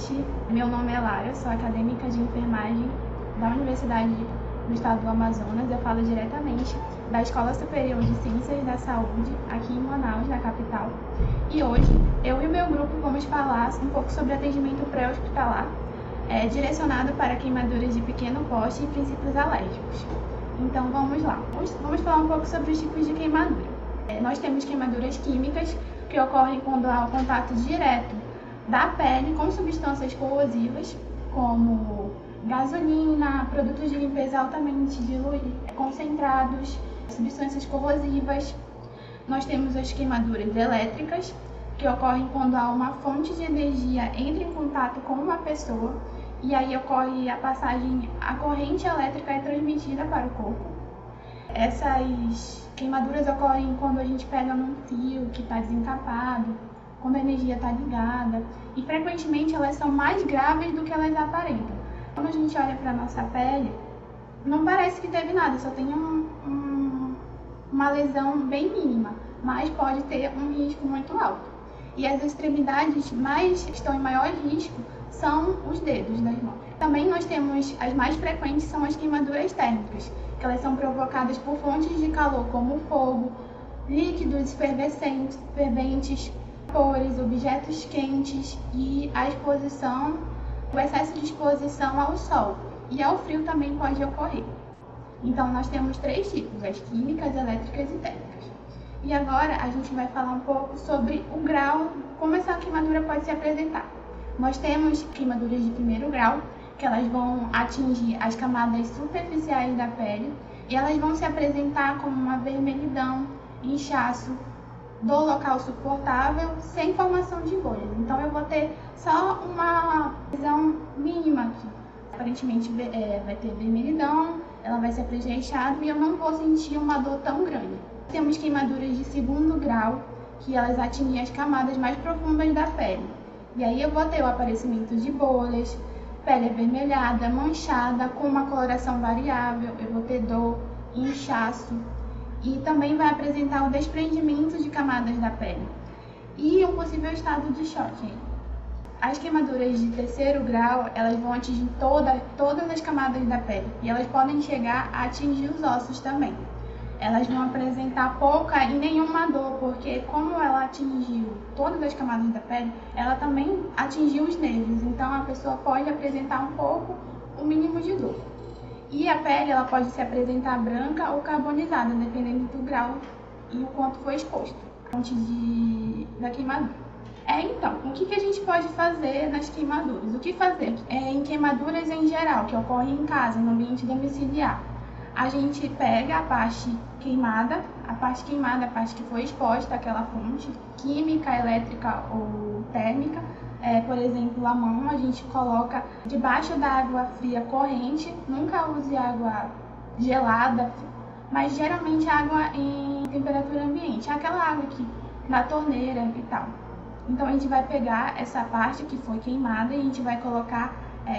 noite. Meu nome é Lara, sou acadêmica de enfermagem da Universidade do Estado do Amazonas. Eu falo diretamente da Escola Superior de Ciências da Saúde, aqui em Manaus, na capital. E hoje, eu e o meu grupo vamos falar um pouco sobre atendimento pré-hospitalar, direcionado para queimaduras de pequeno porte e princípios alérgicos. Então vamos lá. Vamos falar um pouco sobre os tipos de queimadura. Nós temos queimaduras químicas, que ocorrem quando há o contato direto da pele com substâncias corrosivas, como gasolina, produtos de limpeza altamente diluídos, concentrados, substâncias corrosivas. Nós temos as queimaduras elétricas, que ocorrem quando há uma fonte de energia entra em contato com uma pessoa e aí ocorre a corrente elétrica é transmitida para o corpo. Essas queimaduras ocorrem quando a gente pega num fio que está desencapado, quando a energia está ligada, e frequentemente elas são mais graves do que elas aparentam. Quando a gente olha para a nossa pele, não parece que teve nada, só tem uma lesão bem mínima, mas pode ter um risco muito alto. E as extremidades que estão em maior risco são os dedos das mãos. Também nós temos, as mais frequentes são as queimaduras térmicas, que elas são provocadas por fontes de calor como fogo, líquidos ferventes, vapores, objetos quentes e o excesso de exposição ao sol. E ao frio também pode ocorrer. Então nós temos três tipos, as químicas, elétricas e térmicas. E agora a gente vai falar um pouco sobre o grau, como essa queimadura pode se apresentar. Nós temos queimaduras de primeiro grau, que elas vão atingir as camadas superficiais da pele e elas vão se apresentar como uma vermelhidão, inchaço, dor local suportável, sem formação de bolhas. Então eu vou ter só uma lesão mínima aqui. Aparentemente vai ter vermelhidão, ela vai ser apresentada e eu não vou sentir uma dor tão grande. Temos queimaduras de segundo grau, que elas atingem as camadas mais profundas da pele. E aí eu vou ter o aparecimento de bolhas, pele avermelhada, manchada, com uma coloração variável, eu vou ter dor, inchaço e também vai apresentar o desprendimento de camadas da pele e um possível estado de choque. As queimaduras de terceiro grau, elas vão atingir todas as camadas da pele e elas podem chegar a atingir os ossos também. Elas vão apresentar pouca e nenhuma dor, porque como ela atingiu todas as camadas da pele, ela também atingiu os nervos, então a pessoa pode apresentar um pouco, o mínimo de dor. E a pele ela pode se apresentar branca ou carbonizada, dependendo do grau e o quanto foi exposto antes da queimadura. Então, o que a gente pode fazer nas queimaduras? O que fazer em queimaduras em geral, que ocorrem em casa, no ambiente domiciliar? A gente pega a parte queimada, a parte que foi exposta àquela fonte, química, elétrica ou térmica. Por exemplo, a mão a gente coloca debaixo da água fria corrente, nunca use água gelada, mas geralmente água em temperatura ambiente, aquela água aqui na torneira e tal. Então a gente vai pegar essa parte que foi queimada e a gente vai colocar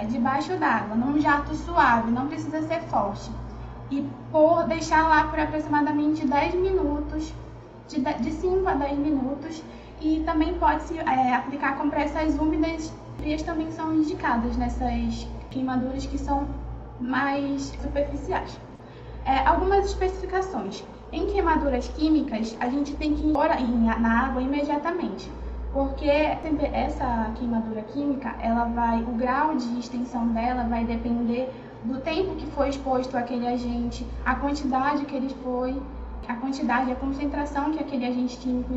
debaixo d'água, num jato suave, não precisa ser forte. E deixar lá por aproximadamente 10 minutos, de 5 a 10 minutos. E também pode-se aplicar compressas úmidas, frias também são indicadas nessas queimaduras que são mais superficiais. Algumas especificações. Em queimaduras químicas, a gente tem que pôr na água imediatamente, porque essa queimadura química, o grau de extensão dela vai depender do tempo que foi exposto aquele agente, a quantidade que ele foi, a concentração que aquele agente químico,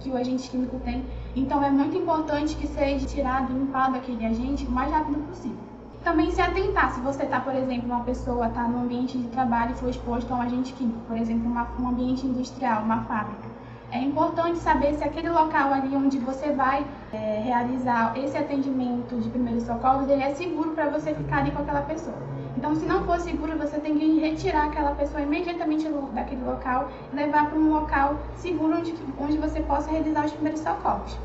que o agente químico tem. Então é muito importante que seja tirado e limpado aquele agente o mais rápido possível. Também se atentar, se você está, por exemplo, uma pessoa está no ambiente de trabalho e foi exposto a um agente químico, por exemplo, um ambiente industrial, uma fábrica. É importante saber se aquele local ali onde você vai realizar esse atendimento de primeiros socorros, ele é seguro para você ficar ali com aquela pessoa. Então, se não for seguro, você tem que retirar aquela pessoa imediatamente daquele local e levar para um local seguro onde você possa realizar os primeiros socorros.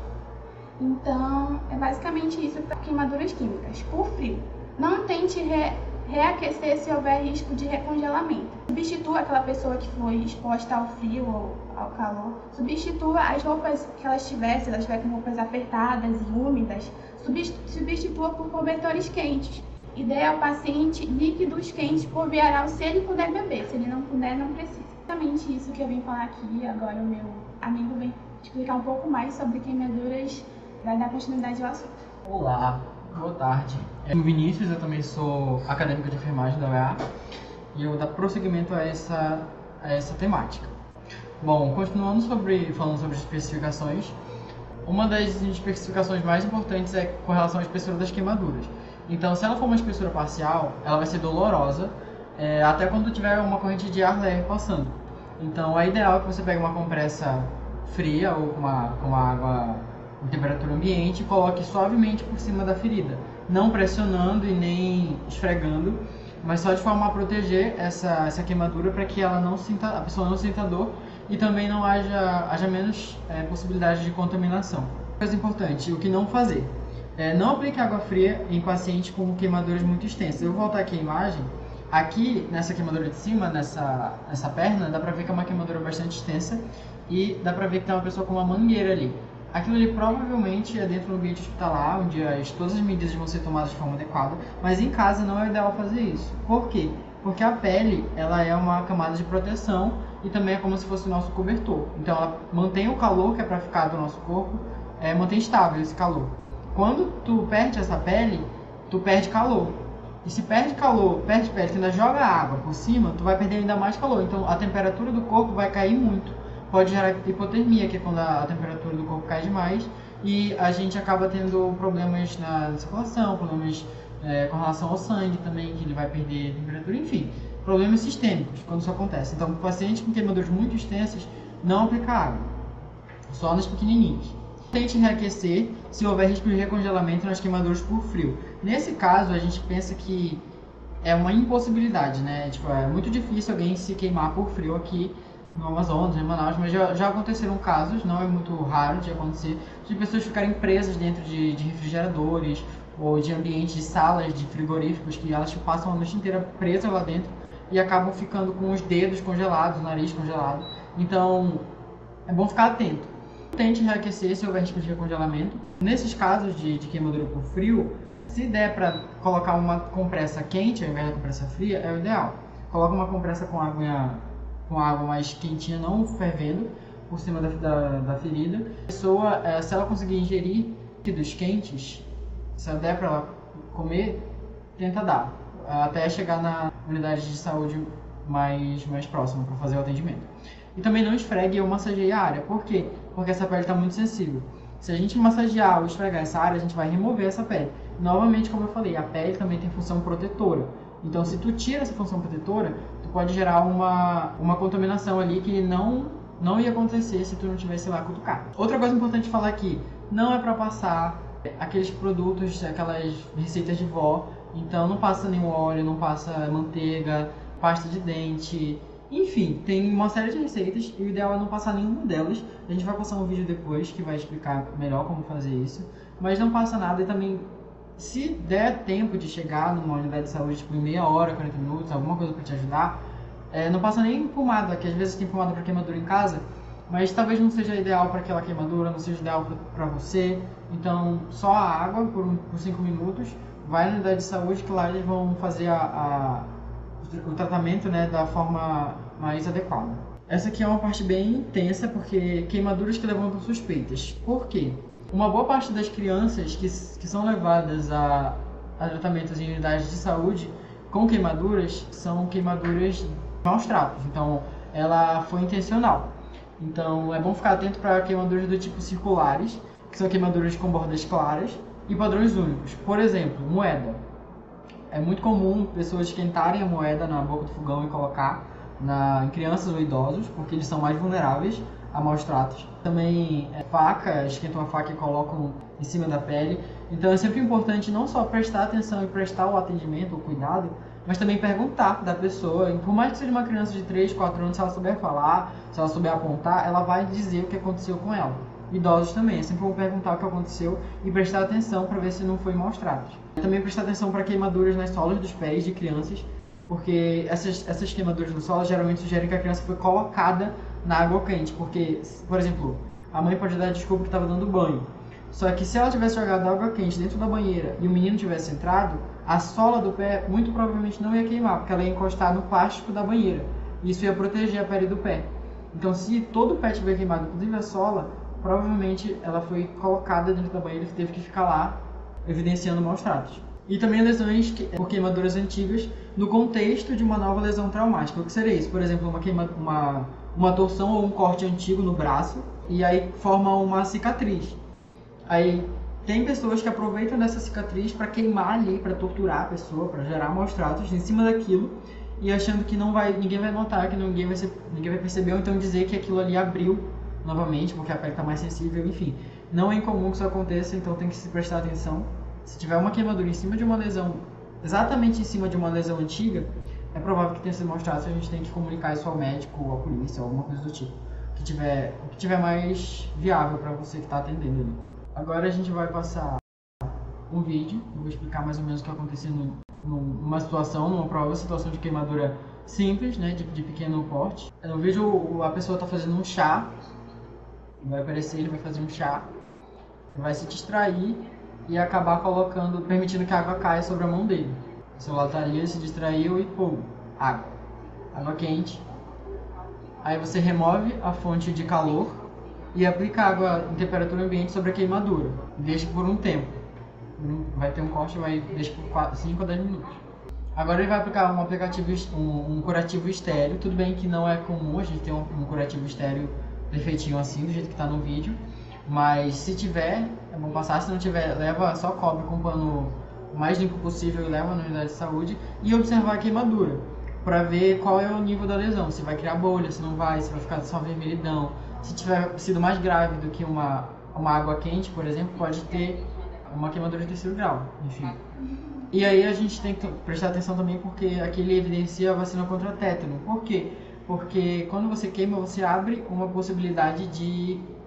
Então, é basicamente isso para queimaduras químicas. Por frio, não tente reaquecer se houver risco de recongelamento. substitua aquela pessoa que foi exposta ao frio ou ao calor, substitua as roupas que elas tiver, se elas tiver com roupas apertadas e úmidas, substitua por cobertores quentes e dê ao paciente líquidos quentes por via oral se ele puder beber, se ele não puder, não precisa. Exatamente isso que eu vim falar aqui. Agora o meu amigo vem explicar um pouco mais sobre queimaduras, vai dar continuidade ao assunto. Olá, boa tarde. Eu sou Vinícius, eu também sou acadêmico de enfermagem da UEA e eu vou dar prosseguimento a essa temática. Bom, continuando falando sobre especificações, uma das especificações mais importantes é com relação à espessura das queimaduras. Então, se ela for uma espessura parcial, ela vai ser dolorosa, até quando tiver uma corrente de ar leve passando. Então, é ideal que você pegue uma compressa fria ou com uma água em temperatura ambiente e coloque suavemente por cima da ferida, não pressionando e nem esfregando, mas só de forma a proteger essa queimadura para que a pessoa não sinta dor e também não haja menos possibilidade de contaminação. Coisa importante, o que não fazer. Não aplique água fria em pacientes com queimaduras muito extensas. Eu vou voltar aqui a imagem. Aqui, nessa queimadura de cima, nessa perna, dá pra ver que é uma queimadura bastante extensa e dá pra ver que tem uma pessoa com uma mangueira ali. Aquilo ali provavelmente é dentro do ambiente hospitalar, onde todas as medidas vão ser tomadas de forma adequada, mas em casa não é ideal fazer isso. Por quê? Porque a pele, ela é uma camada de proteção e também é como se fosse o nosso cobertor. Então ela mantém o calor que é para ficar do nosso corpo, mantém estável esse calor. Quando tu perde essa pele, tu perde calor. E se perde calor, perde pele, tu ainda joga água por cima, tu vai perder ainda mais calor. Então a temperatura do corpo vai cair muito. Pode gerar hipotermia, que é quando a temperatura do corpo cai demais. E a gente acaba tendo problemas na circulação, problemas com relação ao sangue também, que ele vai perder temperatura, enfim. Problemas sistêmicos quando isso acontece. Então, para pacientes com queimaduras muito extensas, não aplicar água. Só nas pequenininhas. Tente reaquecer se houver risco de recongelamento nas queimaduras por frio. Nesse caso, a gente pensa que é uma impossibilidade, né? Tipo, é muito difícil alguém se queimar por frio aqui no Amazonas, em Manaus, mas já aconteceram casos, não é muito raro de acontecer, de pessoas ficarem presas dentro de refrigeradores ou de ambientes de salas de frigoríficos que elas passam a noite inteira presas lá dentro e acabam ficando com os dedos congelados, o nariz congelado. Então, é bom ficar atento. Tente reaquecer se houver risco de recongelamento. Nesses casos de queimadura por frio, se der para colocar uma compressa quente ao invés da compressa fria, é o ideal. Coloca uma compressa com água mais quentinha, não fervendo, por cima da ferida. A pessoa, se ela conseguir ingerir líquidos quentes, se der para ela comer, tenta dar, até chegar na unidade de saúde mais próxima para fazer o atendimento. E também não esfregue ou massageie a área. Por quê? Porque essa pele está muito sensível. Se a gente massagear ou esfregar essa área, a gente vai remover essa pele. Novamente, como eu falei, a pele também tem função protetora. Então, se tu tira essa função protetora, tu pode gerar uma contaminação ali que não ia acontecer se tu não tivesse lá cutucar. Outra coisa importante de falar aqui, não é para passar aqueles produtos, aquelas receitas de vó. Então, não passa nenhum óleo, não passa manteiga, pasta de dente. Enfim, tem uma série de receitas e o ideal é não passar nenhuma delas. A gente vai passar um vídeo depois que vai explicar melhor como fazer isso. Mas não passa nada e também, se der tempo de chegar numa unidade de saúde, tipo em meia hora, 40 minutos, alguma coisa para te ajudar, não passa nem pomada, que às vezes tem pomada para queimadura em casa, mas talvez não seja ideal para aquela queimadura, não seja ideal para você. Então, só a água por 5 minutos, vai na unidade de saúde que lá eles vão fazer o tratamento, né, da forma mais adequada. Essa aqui é uma parte bem intensa, porque queimaduras que levantam suspeitas. Por quê? Uma boa parte das crianças que são levadas a tratamentos em unidades de saúde com queimaduras são queimaduras de maus tratos. Então, ela foi intencional. Então, é bom ficar atento para queimaduras do tipo circulares, que são queimaduras com bordas claras, e padrões únicos. Por exemplo, moeda. É muito comum pessoas esquentarem a moeda na boca do fogão e colocar em crianças ou idosos, porque eles são mais vulneráveis a maus tratos. Também esquentam a faca e colocam em cima da pele. Então é sempre importante não só prestar atenção e prestar o atendimento, o cuidado, mas também perguntar da pessoa. E por mais que seja uma criança de 3, 4 anos, se ela souber falar, se ela souber apontar, ela vai dizer o que aconteceu com ela. Idosos também, é sempre bom perguntar o que aconteceu e prestar atenção para ver se não foi maus tratos. Também prestar atenção para queimaduras nas solas dos pés de crianças, porque essas queimaduras no solo geralmente sugerem que a criança foi colocada na água quente, porque, por exemplo, a mãe pode dar desculpa que estava dando banho. Só que se ela tivesse jogado água quente dentro da banheira e o menino tivesse entrado, a sola do pé muito provavelmente não ia queimar, porque ela ia encostar no plástico da banheira. Isso ia proteger a pele do pé. Então, se todo o pé tiver queimado, inclusive a sola, provavelmente ela foi colocada dentro da banheira e teve que ficar lá, evidenciando maus tratos. E também lesões por queimaduras antigas no contexto de uma nova lesão traumática. O que seria isso? Por exemplo, uma torção ou um corte antigo no braço e aí forma uma cicatriz. Aí tem pessoas que aproveitam dessa cicatriz para queimar ali, para torturar a pessoa, para gerar maus tratos em cima daquilo e achando que ninguém vai notar, que ninguém vai perceber, ou então dizer que aquilo ali abriu novamente porque a pele está mais sensível, enfim. Não é incomum que isso aconteça, então tem que se prestar atenção. Se tiver uma queimadura em cima de uma lesão, exatamente em cima de uma lesão antiga, é provável que tenha sido maus tratos, a gente tem que comunicar isso ao médico ou à polícia, ou alguma coisa do tipo. O que tiver mais viável para você que está atendendo ali. Agora a gente vai passar um vídeo, eu vou explicar mais ou menos o que aconteceu numa situação de queimadura simples, né, de pequeno porte. No vídeo a pessoa está fazendo um chá, vai aparecer, ele vai fazer um chá, vai se distrair e acabar permitindo que a água caia sobre a mão dele. O celular está ali, ele se distraiu e pum, água quente. Aí você remove a fonte de calor e aplica água em temperatura ambiente sobre a queimadura. Deixa por um tempo. Vai ter um corte, deixa por 5 a 10 minutos. Agora ele vai aplicar um curativo estéreo. Tudo bem que não é comum a gente ter um curativo estéreo perfeitinho assim, do jeito que está no vídeo. Mas se tiver, é bom passar. Se não tiver, só cobre com um pano o mais limpo possível e leva na unidade de saúde. E observar a queimadura, para ver qual é o nível da lesão. Se vai criar bolha, se não vai, se vai ficar só vermelhidão. Se tiver sido mais grave do que uma água quente, por exemplo, pode ter uma queimadura de 3º grau, enfim. E aí a gente tem que prestar atenção também porque aqui ele evidencia a vacina contra tétano. Por quê? Porque quando você queima, você abre uma possibilidade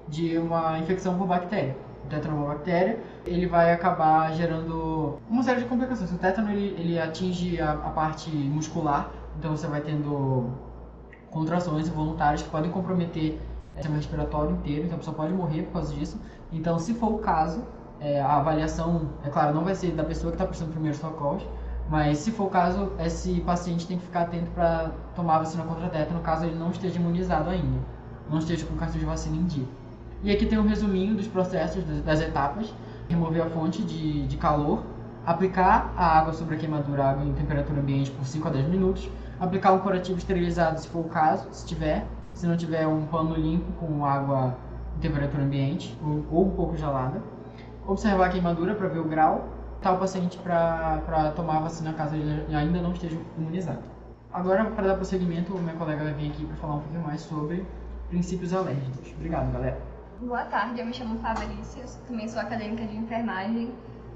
de uma infecção por bactéria. O tétano é uma bactéria, ele vai acabar gerando uma série de complicações. O tétano ele atinge a parte muscular, então você vai tendo contrações involuntárias que podem comprometer o sistema respiratório inteiro, então a pessoa pode morrer por causa disso. Então, se for o caso, a avaliação, é claro, não vai ser da pessoa que está prestando primeiros socorros, mas se for o caso, esse paciente tem que ficar atento para tomar a vacina contra tétano, caso ele não esteja imunizado ainda, não esteja com cartão de vacina em dia. E aqui tem um resuminho dos processos, das etapas: remover a fonte de calor, aplicar a água sobre a queimadura, água em temperatura ambiente por 5 a 10 minutos, aplicar um curativo esterilizado se for o caso, se não tiver um pano limpo com água em temperatura ambiente ou um pouco gelada, observar a queimadura para ver o grau, tal paciente para tomar a vacina caso ele ainda não esteja imunizado. Agora, para dar prosseguimento, minha colega vai vir aqui para falar um pouquinho mais sobre princípios alérgicos. Obrigado, galera. Boa tarde, eu me chamo Fabrícia, também sou acadêmica de enfermagem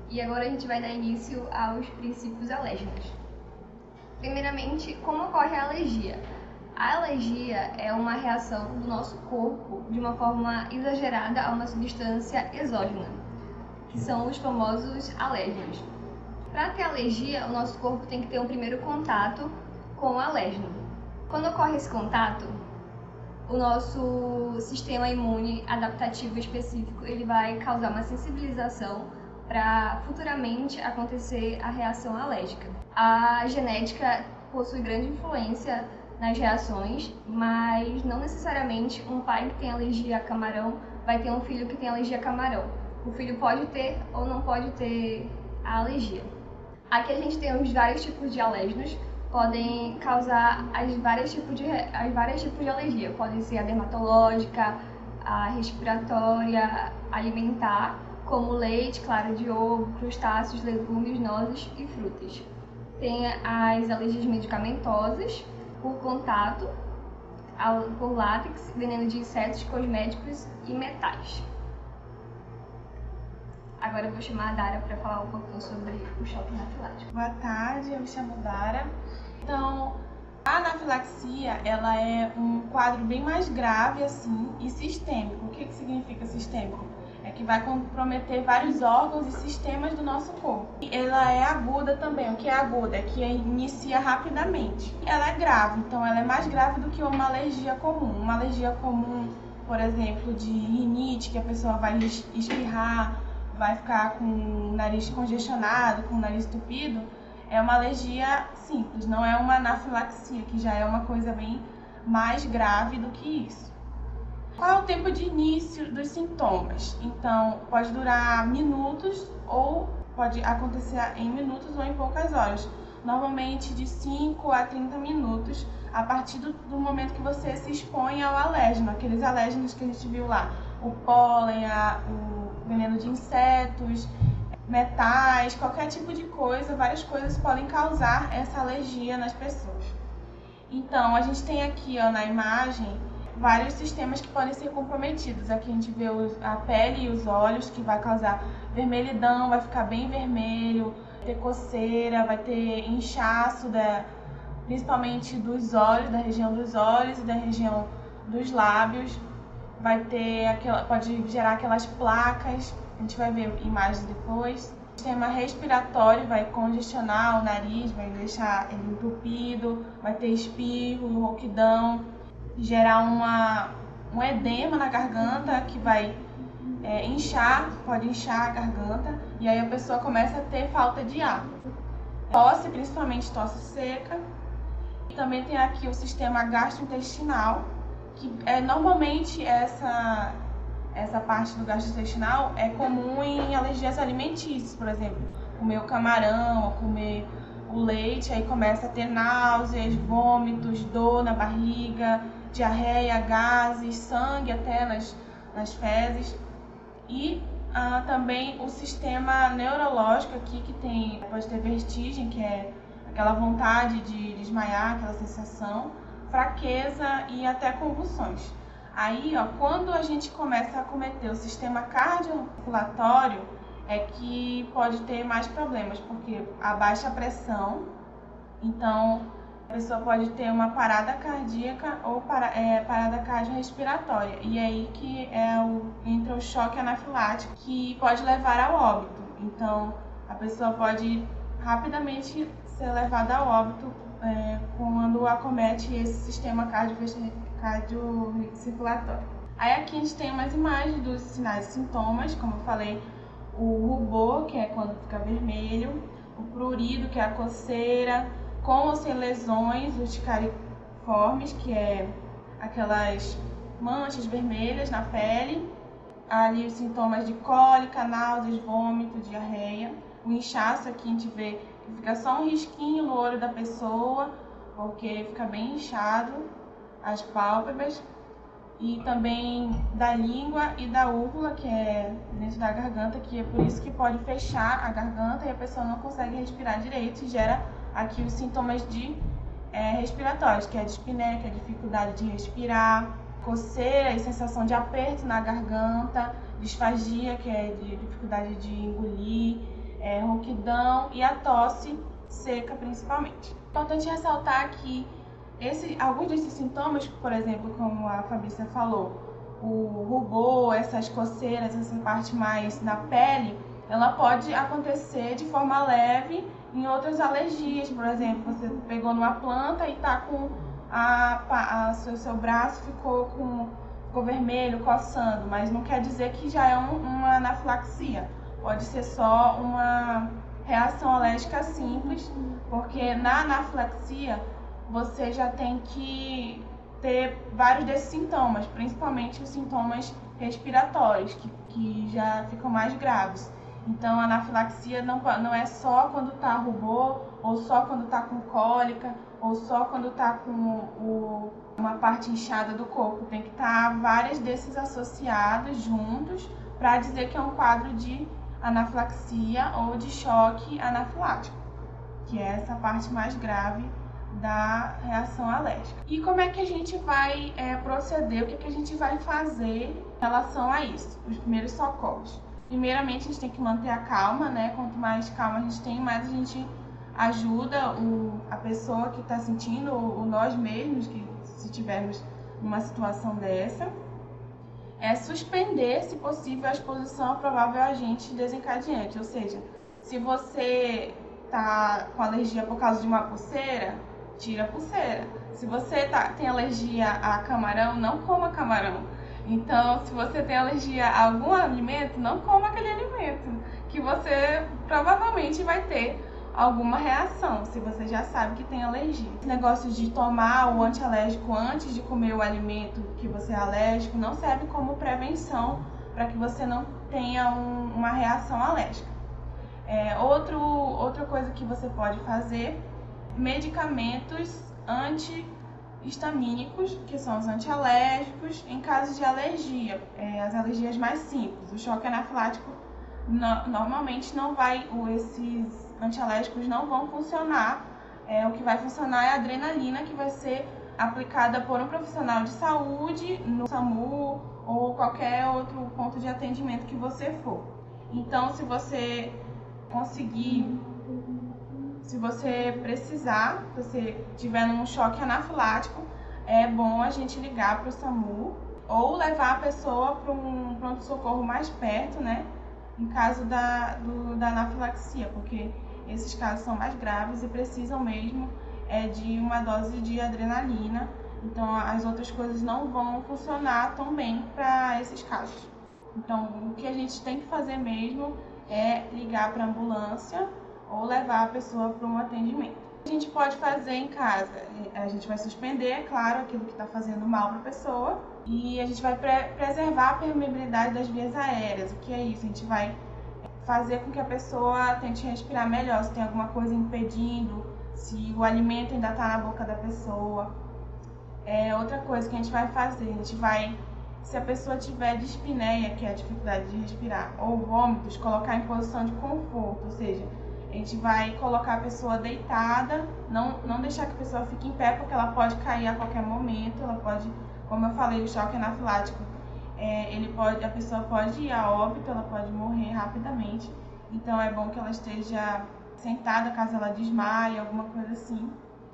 e agora a gente vai dar início aos princípios alérgicos. Primeiramente, como ocorre a alergia? A alergia é uma reação do nosso corpo de uma forma exagerada a uma substância exógena, que são os famosos alérgenos. Para ter alergia, o nosso corpo tem que ter um primeiro contato com o alérgeno. Quando ocorre esse contato, o nosso sistema imune adaptativo específico ele vai causar uma sensibilização para futuramente acontecer a reação alérgica. A genética possui grande influência nas reações, mas não necessariamente um pai que tem alergia a camarão vai ter um filho que tem alergia a camarão. O filho pode ter ou não pode ter a alergia. Aqui a gente tem os vários tipos de alérgenos, podem causar as vários tipos de alergia. Podem ser a dermatológica, a respiratória, alimentar, como leite, clara de ovo, crustáceos, legumes, nozes e frutas. Tem as alergias medicamentosas, por contato, por látex, veneno de insetos, cosméticos e metais. Agora eu vou chamar a Dara para falar um pouquinho sobre o choque anafilático. Boa tarde, eu me chamo Dara. Então, a anafilaxia, ela é um quadro bem mais grave assim e sistêmico. O que significa sistêmico? que vai comprometer vários órgãos e sistemas do nosso corpo. Ela é aguda também. O que é aguda? É que inicia rapidamente. Ela é grave, então ela é mais grave do que uma alergia comum. Uma alergia comum, por exemplo, de rinite, que a pessoa vai espirrar, vai ficar com o nariz congestionado, com o nariz entupido, é uma alergia simples, não é uma anafilaxia, que já é uma coisa bem mais grave do que isso. Qual é o tempo de início dos sintomas? Então, pode durar minutos ou pode acontecer em minutos ou em poucas horas. Normalmente de 5 a 30 minutos, a partir do momento que você se expõe ao alérgeno, aqueles alérgenos que a gente viu lá, o pólen, o veneno de insetos, metais, qualquer tipo de coisa, várias coisas podem causar essa alergia nas pessoas. Então, a gente tem aqui na imagem vários sistemas que podem ser comprometidos. Aqui a gente vê a pele e os olhos, que vai causar vermelhidão, vai ficar bem vermelho, vai ter coceira, vai ter inchaço, principalmente dos olhos, da região dos olhos e da região dos lábios. Pode gerar aquelas placas, a gente vai ver imagens depois. O sistema respiratório vai congestionar o nariz, vai deixar ele entupido, vai ter espirro, rouquidão, gerar um edema na garganta que vai pode inchar a garganta, e aí a pessoa começa a ter falta de ar. Tosse, principalmente tosse seca. E também tem aqui o sistema gastrointestinal, que normalmente essa parte do gastrointestinal é comum em alergias alimentícias, por exemplo, comer o camarão, ou comer o leite, aí começa a ter náuseas, vômitos, dor na barriga, diarreia, gases, sangue até nas fezes. E também o sistema neurológico aqui, que pode ter vertigem, que é aquela vontade de desmaiar, aquela sensação, fraqueza e até convulsões. Aí, quando a gente começa a acometer o sistema cardiorrespiratório, é que pode ter mais problemas, porque abaixa a pressão, então a pessoa pode ter uma parada cardíaca ou parada cardiorrespiratória. E é aí que entra o choque anafilático, que pode levar ao óbito. Então, a pessoa pode rapidamente ser levada ao óbito quando acomete esse sistema cardiorrespiratório. Aí aqui a gente tem umas imagens dos sinais e sintomas, como eu falei, o rubor, que é quando fica vermelho, o prurido, que é a coceira, com ou sem lesões, urticariformes, que é aquelas manchas vermelhas na pele, ali os sintomas de cólica, náuseas, vômito, diarreia, o inchaço, aqui a gente vê que fica só um risquinho no olho da pessoa, porque fica bem inchado, as pálpebras, e também da língua e da úvula, que é dentro da garganta, que é por isso que pode fechar a garganta e a pessoa não consegue respirar direito e gera aqui os sintomas respiratórios, que é a dispneia, que é a dificuldade de respirar, coceira e sensação de aperto na garganta, disfagia, que é de dificuldade de engolir, rouquidão e a tosse seca principalmente. Importante ressaltar que alguns desses sintomas, por exemplo, como a Fabrícia falou, o rubor, essas coceiras, essa parte mais na pele, ela pode acontecer de forma leve em outras alergias. Por exemplo, você pegou numa planta e está com seu braço ficou vermelho, coçando, mas não quer dizer que já é uma anafilaxia. Pode ser só uma reação alérgica simples, porque na anafilaxia você já tem que ter vários desses sintomas, principalmente os sintomas respiratórios, que já ficam mais graves. Então, a anafilaxia não é só quando está rubor, ou só quando está com cólica, ou só quando está com uma parte inchada do corpo. Tem que estar vários desses associados juntos para dizer que é um quadro de anafilaxia ou de choque anafilático, que é essa parte mais grave da reação alérgica. E como é que a gente vai proceder, o que a gente vai fazer em relação a isso? Os primeiros socorros. Primeiramente, a gente tem que manter a calma, né? Quanto mais calma a gente tem, mais a gente ajuda a pessoa que está sentindo, ou nós mesmos, que se tivermos numa situação dessa. é suspender, se possível, a exposição a provável agente desencadeante. Ou seja, se você está com alergia por causa de uma pulseira, tira a pulseira. Se você tem alergia a camarão, não coma camarão. Então, se você tem alergia a algum alimento, não coma aquele alimento, que você provavelmente vai ter alguma reação, se você já sabe que tem alergia. Esse negócio de tomar o antialérgico antes de comer o alimento que você é alérgico não serve como prevenção para que você não tenha uma reação alérgica. Outra coisa que você pode fazer, medicamentos antihistamínicos, que são os antialérgicos, em caso de alergia, as alergias mais simples. O choque anafilático normalmente não vai, esses antialérgicos não vão funcionar. O que vai funcionar é a adrenalina, que vai ser aplicada por um profissional de saúde no SAMU ou qualquer outro ponto de atendimento que você for. Então, se você conseguir, se você precisar, se você tiver num choque anafilático, é bom a gente ligar para o SAMU ou levar a pessoa para um pronto-socorro mais perto, né? Em caso da anafilaxia, porque esses casos são mais graves e precisam mesmo de uma dose de adrenalina. Então, as outras coisas não vão funcionar tão bem para esses casos. Então, o que a gente tem que fazer mesmo é ligar para a ambulância ou levar a pessoa para um atendimento. O que a gente pode fazer em casa? A gente vai suspender, é claro, aquilo que está fazendo mal para a pessoa, e a gente vai preservar a permeabilidade das vias aéreas. O que é isso? A gente vai fazer com que a pessoa tente respirar melhor, se tem alguma coisa impedindo, se o alimento ainda está na boca da pessoa. Outra coisa que a gente vai fazer, se a pessoa tiver dispneia, que é a dificuldade de respirar, ou vômitos, colocar em posição de conforto, ou seja, a gente vai colocar a pessoa deitada, não deixar que a pessoa fique em pé, porque ela pode cair a qualquer momento, ela pode, como eu falei, o choque anafilático, a pessoa pode ir a óbito, ela pode morrer rapidamente. Então é bom que ela esteja sentada, caso ela desmaie, alguma coisa assim,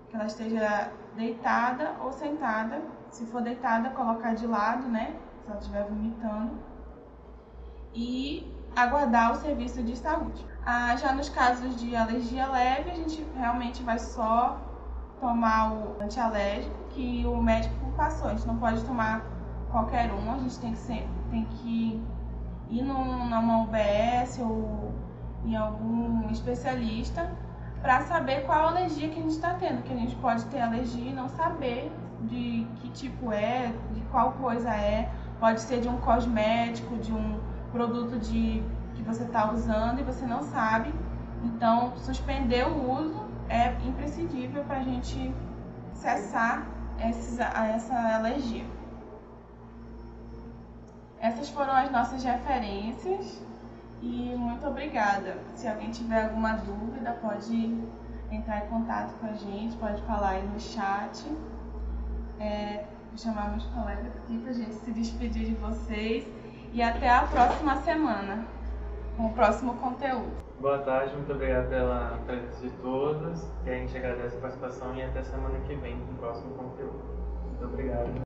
que ela esteja deitada ou sentada. Se for deitada, colocar de lado, né, se ela estiver vomitando, e aguardar o serviço de saúde. Já nos casos de alergia leve, a gente realmente vai só tomar o antialérgico que o médico passou. A gente não pode tomar qualquer um, a gente tem que ir numa UBS ou em algum especialista para saber qual alergia que a gente está tendo, que a gente pode ter alergia e não saber de que tipo de qual coisa pode ser de um cosmético, de um produto que você está usando e você não sabe. Então, suspender o uso é imprescindível para a gente cessar essa alergia. Essas foram as nossas referências e muito obrigada. Se alguém tiver alguma dúvida, pode entrar em contato com a gente, pode falar aí no chat. Vou chamar meus colegas aqui para a gente se despedir de vocês e até a próxima semana com o próximo conteúdo. Boa tarde, muito obrigado pela presença de todos, e a gente agradece a participação e até semana que vem com o próximo conteúdo. Muito obrigado.